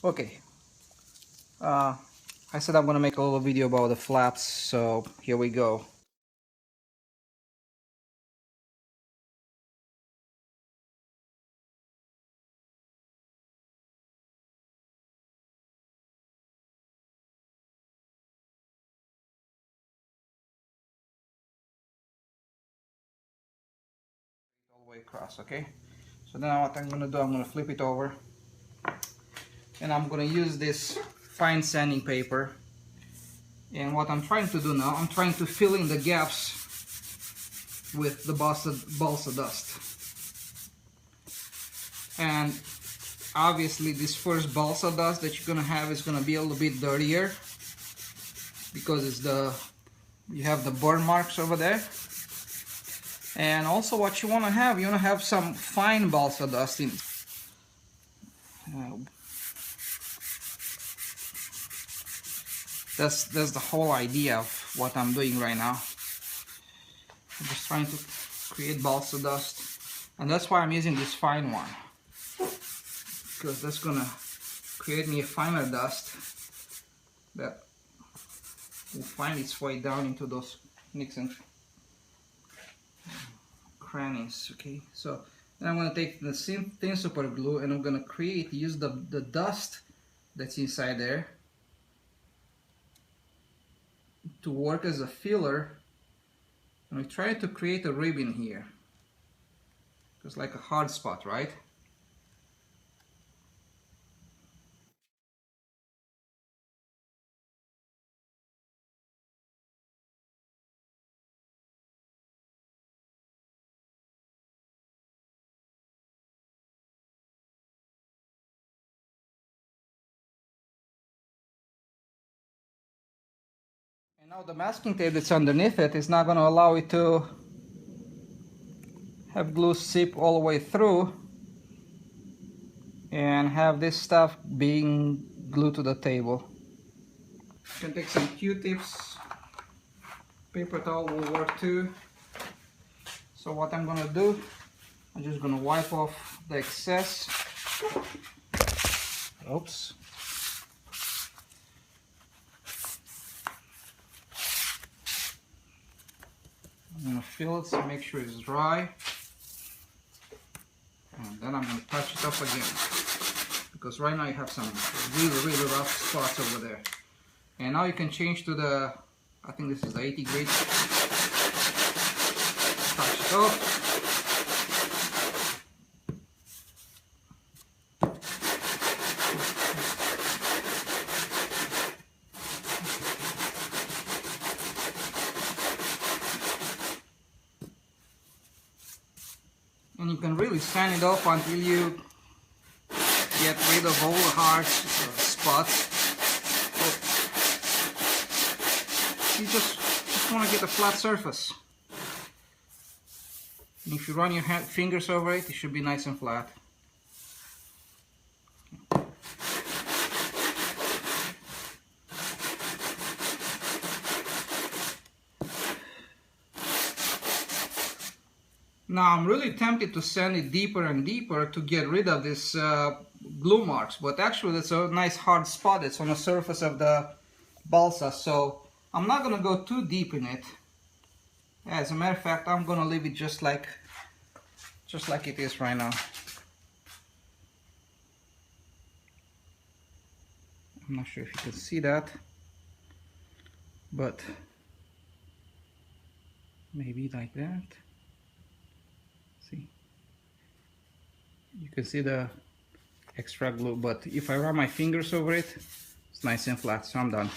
Okay, uh, I said I'm gonna make a little video about the flaps, so here we go. All the way across, okay? So now what I'm gonna do, I'm gonna flip it over, and I'm gonna use this fine sanding paper. And what I'm trying to do now, I'm trying to fill in the gaps with the balsa dust. And obviously this first balsa dust that you're gonna have is gonna be a little bit dirtier because you have the burn marks over there. And also what you wanna have some fine balsa dust in. That's the whole idea of what I'm doing right now. I'm just trying to create balsa dust, and that's why I'm using this fine one, because that's gonna create me a finer dust that will find its way down into those nicks and crannies. Okay, so then I'm gonna take the same thin super glue and I'm gonna use the dust that's inside there to work as a filler. And we try to create a ribbon here, just like a hard spot, right? And now the masking tape that's underneath it is not going to allow it to have glue seep all the way through and have this stuff being glued to the table. You can take some Q-tips, paper towel will work too. So what I'm going to do, I'm just going to wipe off the excess. Oops. I'm going to fill it to make sure it's dry. And then I'm going to touch it up again, because right now you have some really rough spots over there. And now you can change to the, I think this is the 80 grit. Touch it off. And you can really sand it off until you get rid of all the hard spots. You just want to get a flat surface. And if you run your fingers over it, it should be nice and flat. Now I'm really tempted to sand it deeper and deeper to get rid of this glue marks, but actually that's a nice hard spot that's on the surface of the balsa, so I'm not gonna go too deep in it. As a matter of fact, I'm gonna leave it just like it is right now. I'm not sure if you can see that, but maybe like that. See, you can see the extra glue, but if I run my fingers over it, it's nice and flat, so I'm done.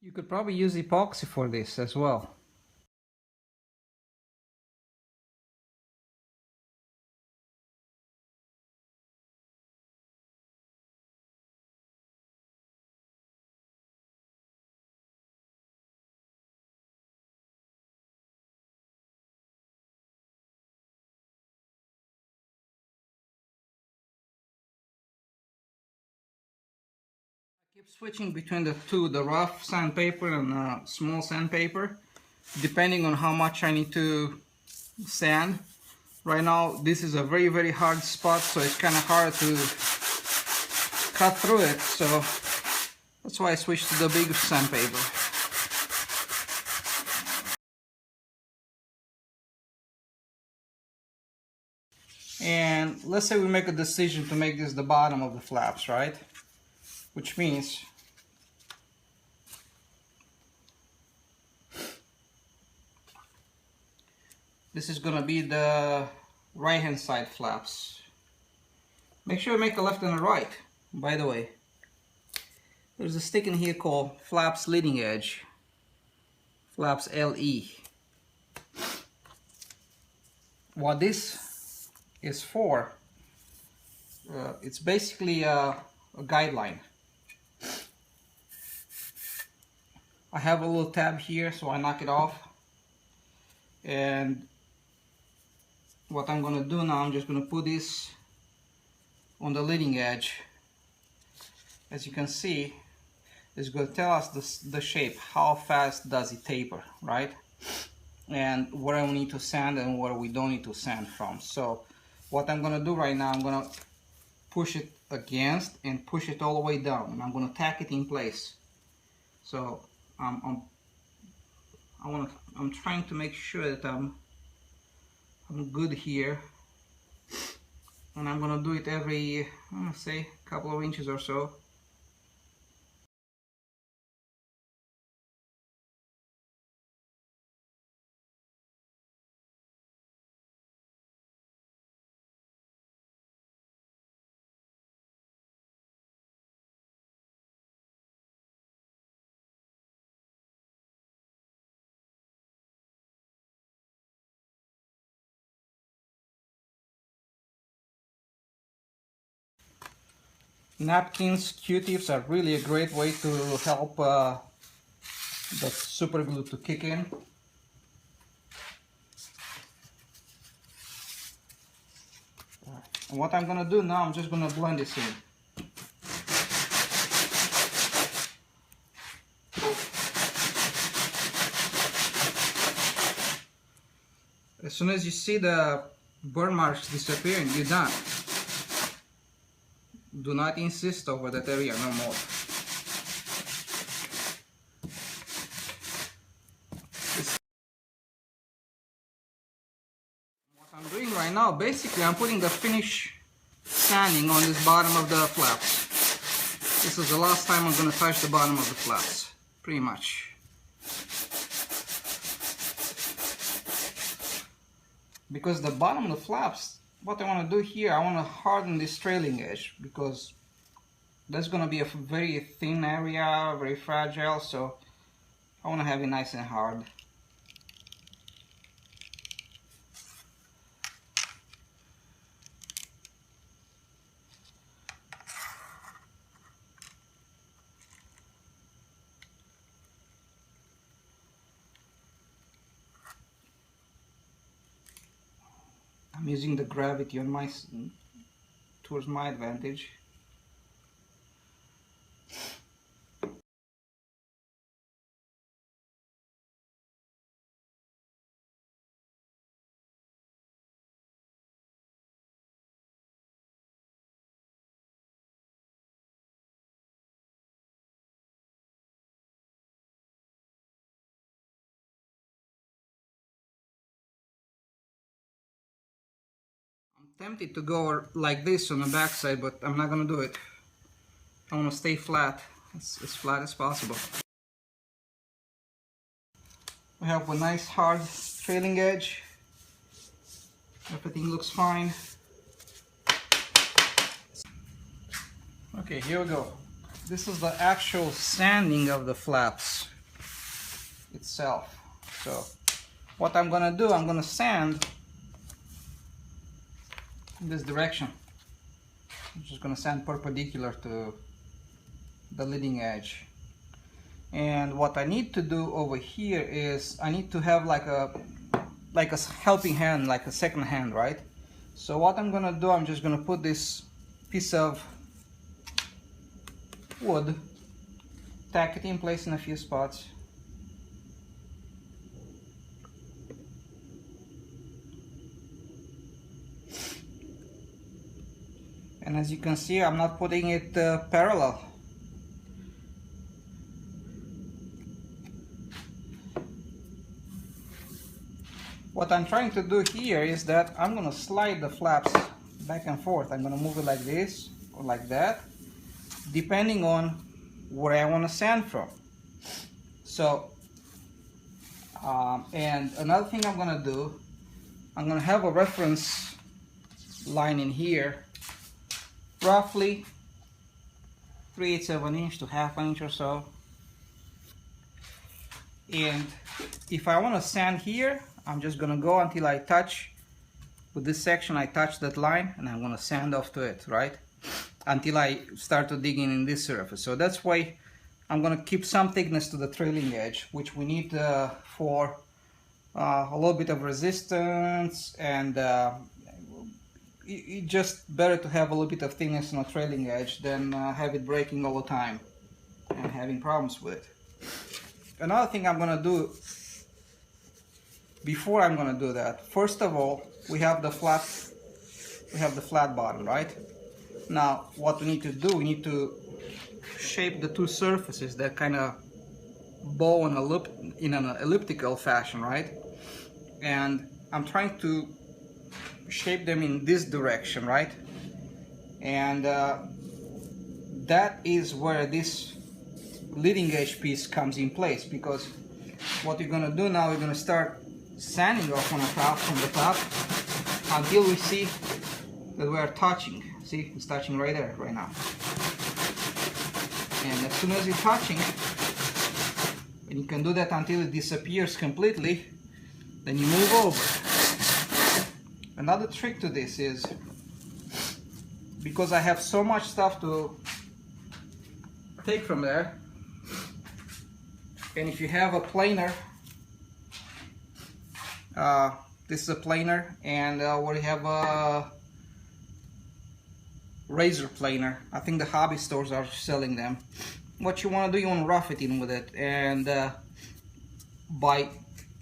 You could probably use epoxy for this as well. Keep switching between the two, the rough sandpaper and small sandpaper, depending on how much I need to sand. Right now this is a very hard spot, so it's kind of hard to cut through it, so that's why I switched to the big sandpaper. And let's say we make a decision to make this the bottom of the flaps, right? Which means this is gonna be the right hand side flaps. Make sure you make a left and a right, by the way. There's a stick in here called flaps leading edge, flaps LE. What this is for, it's basically a guideline. I have a little tab here, so I knock it off, and what I'm gonna do now, I'm just gonna put this on the leading edge. As you can see, it's gonna tell us the shape, how fast does it taper, right? And where we need to sand and where we don't need to sand from. So what I'm gonna do right now, I'm gonna push it against and push it all the way down, and I'm gonna tack it in place. So I'm trying to make sure that I'm good here, and I'm gonna do it every, I'm gonna say, couple of inches or so. Napkins, Q-tips are really a great way to help the super glue to kick in. And what I'm gonna do now, I'm just gonna blend this in. As soon as you see the burn marks disappearing, you're done. Do not insist over that area no more. What I'm doing right now, basically I'm putting the finish sanding on this bottom of the flaps. This is the last time I'm going to touch the bottom of the flaps, pretty much. Because the bottom of the flaps, what I want to do here, I want to harden this trailing edge, because that's going to be a very thin area, very fragile, so I want to have it nice and hard. I'm using the gravity on towards my advantage. I'm tempted to go like this on the back side, but I'm not gonna do it. I want to stay flat, as flat as possible. We have a nice hard trailing edge. Everything looks fine. Okay, here we go. This is the actual sanding of the flaps. itself. So what I'm gonna do, I'm gonna sand in this direction. I'm just gonna sand perpendicular to the leading edge. And what I need to do over here is I need to have like a helping hand, like a second hand, right? So what I'm gonna do, I'm just gonna put this piece of wood, tack it in place in a few spots. And as you can see, I'm not putting it parallel. What I'm trying to do here is that I'm going to slide the flaps back and forth. I'm going to move it like this or like that, depending on where I want to sand from. So, and another thing I'm going to do, I'm going to have a reference line in here, roughly 3/8 of an inch to 1/2 inch or so. And if I want to sand here, I'm just gonna go until I touch, with this section I touch that line, and I'm gonna sand off to it, right? Until I start to dig in this surface. So that's why I'm gonna keep some thickness to the trailing edge, which we need for a little bit of resistance, and it's just better to have a little bit of thickness on a trailing edge than have it breaking all the time and having problems with it. Another thing I'm gonna do before I'm gonna do that, first of all, we have the flat bottom, right? Now what we need to do, we need to shape the two surfaces that kind of bow in an elliptical fashion, right? And I'm trying to shape them in this direction, right? And that is where this leading edge piece comes in place, because what you're gonna do now, we're gonna start sanding off from the top until we see that we are touching. See, it's touching right there, right now. And as soon as you're touching, and you can do that until it disappears completely, then you move over. Another trick to this is, because I have so much stuff to take from there, and if you have a planer, this is a planer, and we have a razor planer. I think the hobby stores are selling them. What you want to do, you want to rough it in with it, and by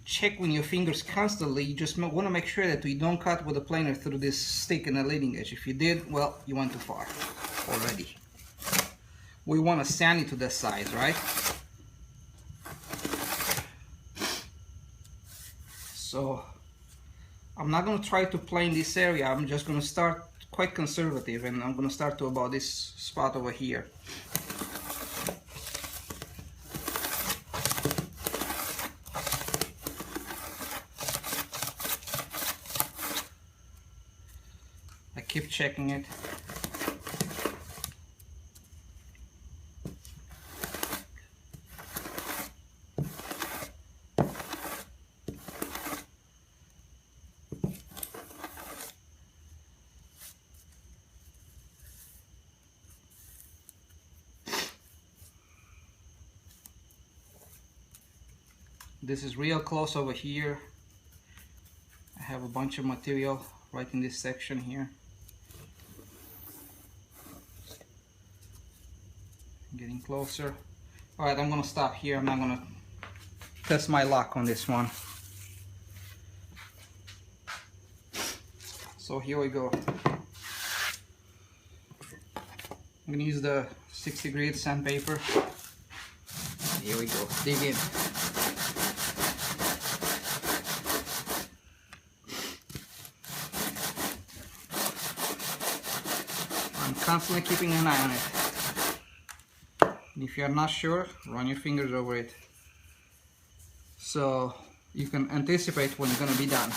checking your fingers constantly, you just want to make sure that you don't cut with the planer through this stick and the leading edge. If you did, well, you went too far already. We want to sand it to the size, right? So I'm not going to try to plane this area. I'm just going to start quite conservative, and I'm going to start to about this spot over here. I keep checking it. This is real close over here. I have a bunch of material right in this section here. Getting closer. Alright, I'm gonna stop here. I'm not gonna test my luck on this one. So here we go. I'm gonna use the 60 grit sandpaper. Here we go. Dig in. Constantly keeping an eye on it. And if you're not sure, run your fingers over it so you can anticipate when it's going to be done.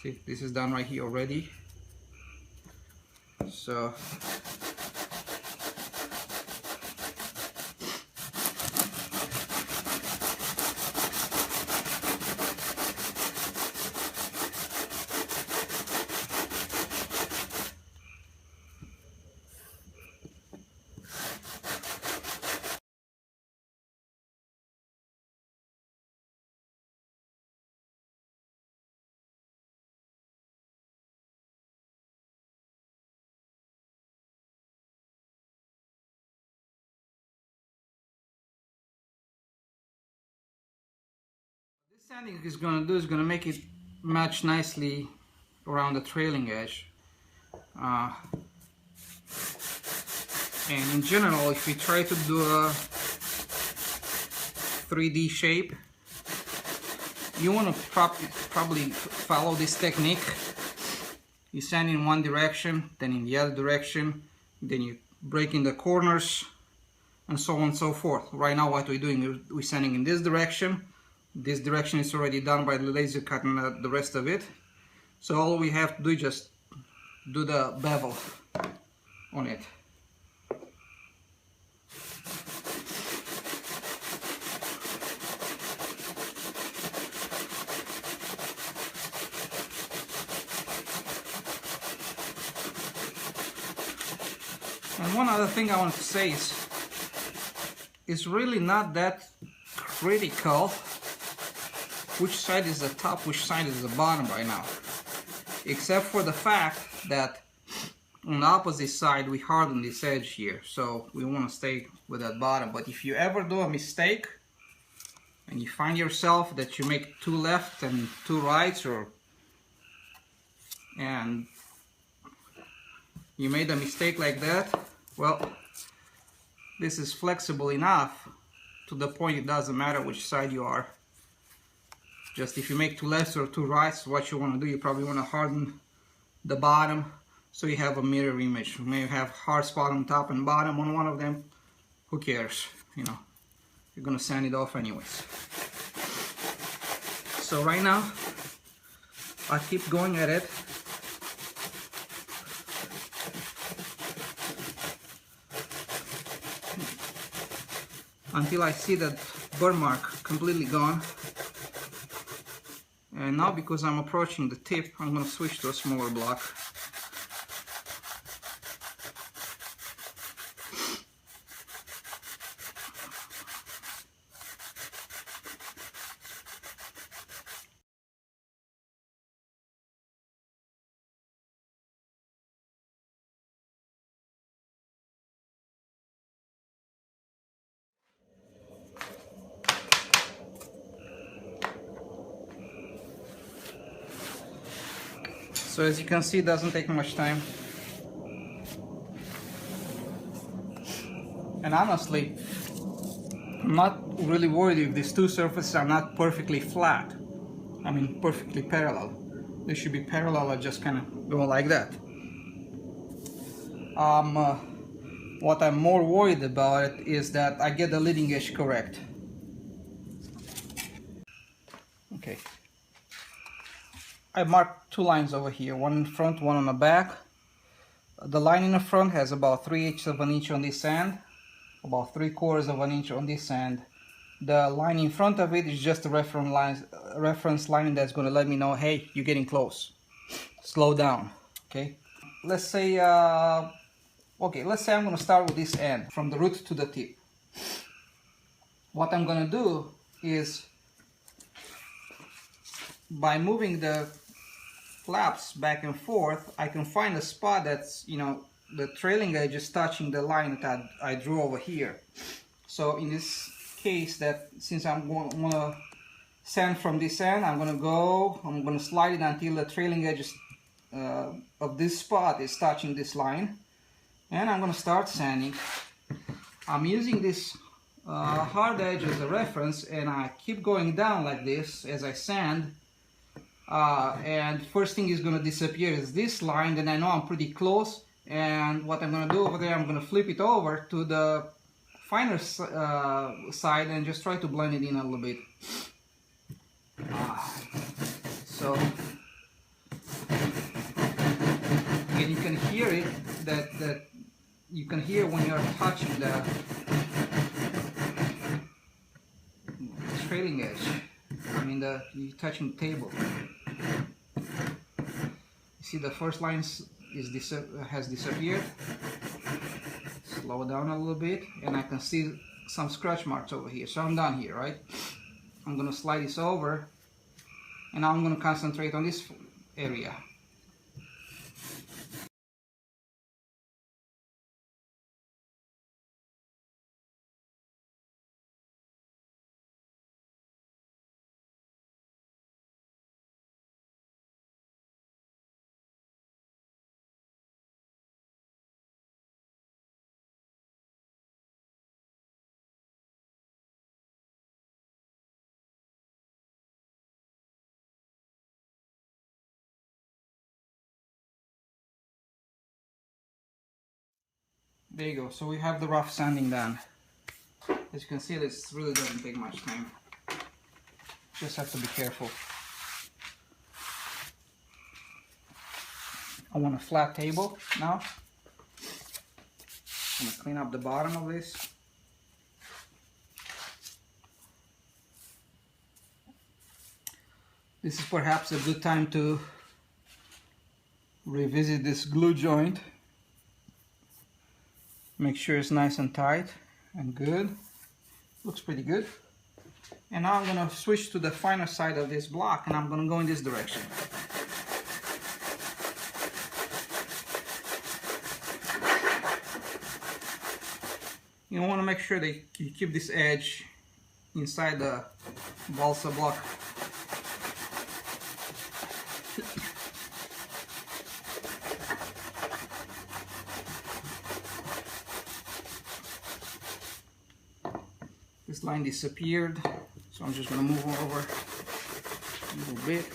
See, this is done right here already. So This sanding is going to do is going to make it match nicely around the trailing edge. And in general, if you try to do a 3D shape, you want to probably follow this technique. You sand in one direction, then in the other direction, then you break in the corners, and so on and so forth. Right now what we're doing, we're sanding in this direction. This direction is already done by the laser cutting the rest of it. So all we have to do is just do the bevel on it. And one other thing I want to say is, it's really not that critical which side is the top, which side is the bottom right now. Except for the fact that on the opposite side we harden this edge here, so we want to stay with that bottom. But if you ever do a mistake and you find yourself that you make two left and two rights, and you made a mistake like that, well, this is flexible enough to the point it doesn't matter which side you are. Just if you make two lefts or two rights, what you want to do, you probably want to harden the bottom so you have a mirror image. You may have hard spot on top and bottom on one of them. Who cares? You know, you're gonna sand it off anyways. So right now, I keep going at it. Until I see that burn mark completely gone. And now, because I'm approaching the tip, I'm going to switch to a smaller block. So as you can see, it doesn't take much time. And honestly, I'm not really worried if these two surfaces are not perfectly flat. I mean, perfectly parallel. They should be parallel or just kind of go like that. What I'm more worried about it is that I get the leading edge correct. Okay. I marked two lines over here, one in front, one on the back. The line in the front has about 3/8 of an inch on this end, about 3/4 of an inch on this end. The line in front of it is just a reference line that's going to let me know, hey, you're getting close. Slow down, okay? Let's say, let's say I'm going to start with this end, from the root to the tip. What I'm going to do is, by moving the flaps back and forth, I can find a spot that's, you know, the trailing edge is touching the line that I drew over here. So in this case, that since I'm going to sand from this end, I'm going to slide it until the trailing edge is, of this spot is touching this line, and I'm going to start sanding. I'm using this hard edge as a reference, and I keep going down like this as I sand. And first thing is going to disappear is this line, then I know I'm pretty close, and what I'm going to do over there, I'm going to flip it over to the finer side and just try to blend it in a little bit. So, and you can hear it, that you can hear when you're touching the trailing edge. I mean, you're touching the table. See, the first line has disappeared. Slow down a little bit, and I can see some scratch marks over here. So I'm done here, right? I'm going to slide this over, and now I'm going to concentrate on this area. There you go. So we have the rough sanding done. As you can see, this really doesn't take much time. Just have to be careful. I want a flat table now. I'm going to clean up the bottom of this. This is perhaps a good time to revisit this glue joint. Make sure it's nice and tight and good. Looks pretty good. And now I'm going to switch to the finer side of this block, and I'm going to go in this direction. You want to make sure that you keep this edge inside the balsa block. This line disappeared, so I'm just going to move over a little bit.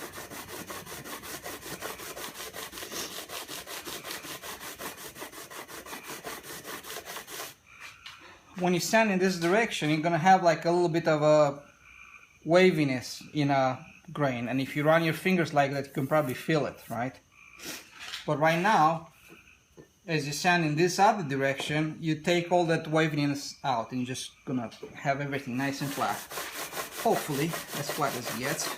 When you sand in this direction, you're going to have like a little bit of a waviness in a grain, and if you run your fingers like that, you can probably feel it, right? But right now, as you sand in this other direction, you take all that waviness out, and you're just gonna have everything nice and flat. Hopefully, as flat as it gets.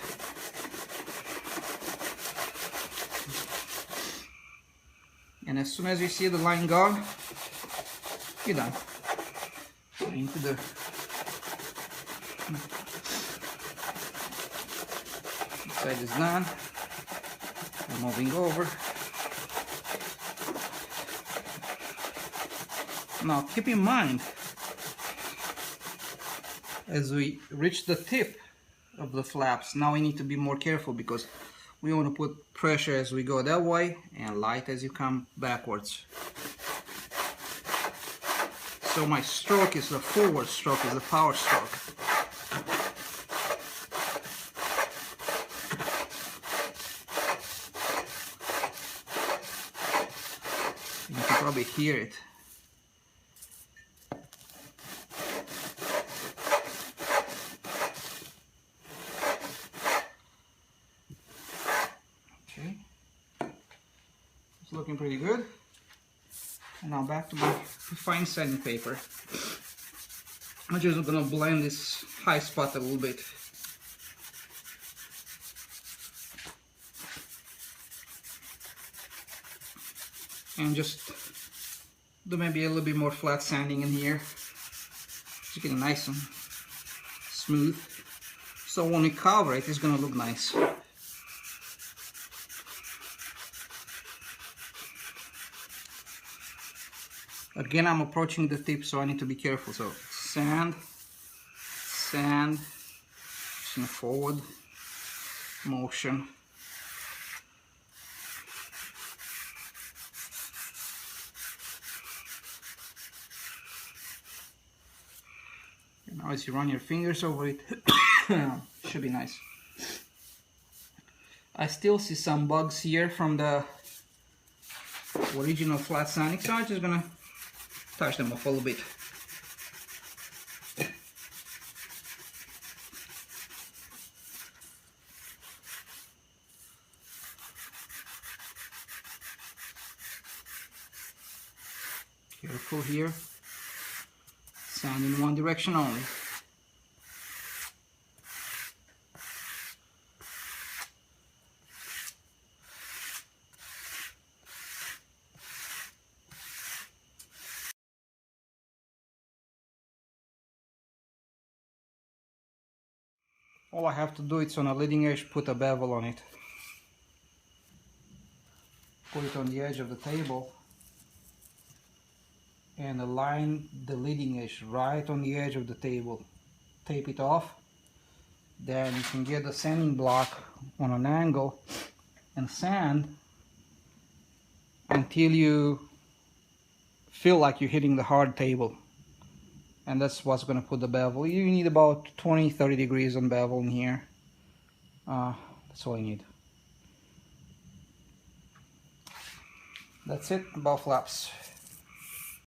And as soon as you see the line gone, you're done. Into the side is done. I'm moving over. Now keep in mind, as we reach the tip of the flaps, now we need to be more careful because we want to put pressure as we go that way and light as you come backwards. So my stroke is the forward stroke, is the power stroke. You can probably hear it. Okay, it's looking pretty good. And now back to my fine sanding paper. I'm just gonna blend this high spot a little bit. And just do maybe a little bit more flat sanding in here. Just get it nice and smooth. So when we cover it, it's gonna look nice. Again, I'm approaching the tip, so I need to be careful. So sand, sand, just in a forward motion. And now as you run your fingers over it, should be nice. I still see some bugs here from the original flat sanding, so I'm just gonna touch them off a little bit. Careful here. Sand in one direction only. All I have to do is on a leading edge put a bevel on it. Put it on the edge of the table and align the leading edge right on the edge of the table. Tape it off. Then you can get the sanding block on an angle and sand until you feel like you're hitting the hard table. And that's what's going to put the bevel. You need about 20-30 degrees on bevel in here. That's all you need. That's it about flaps.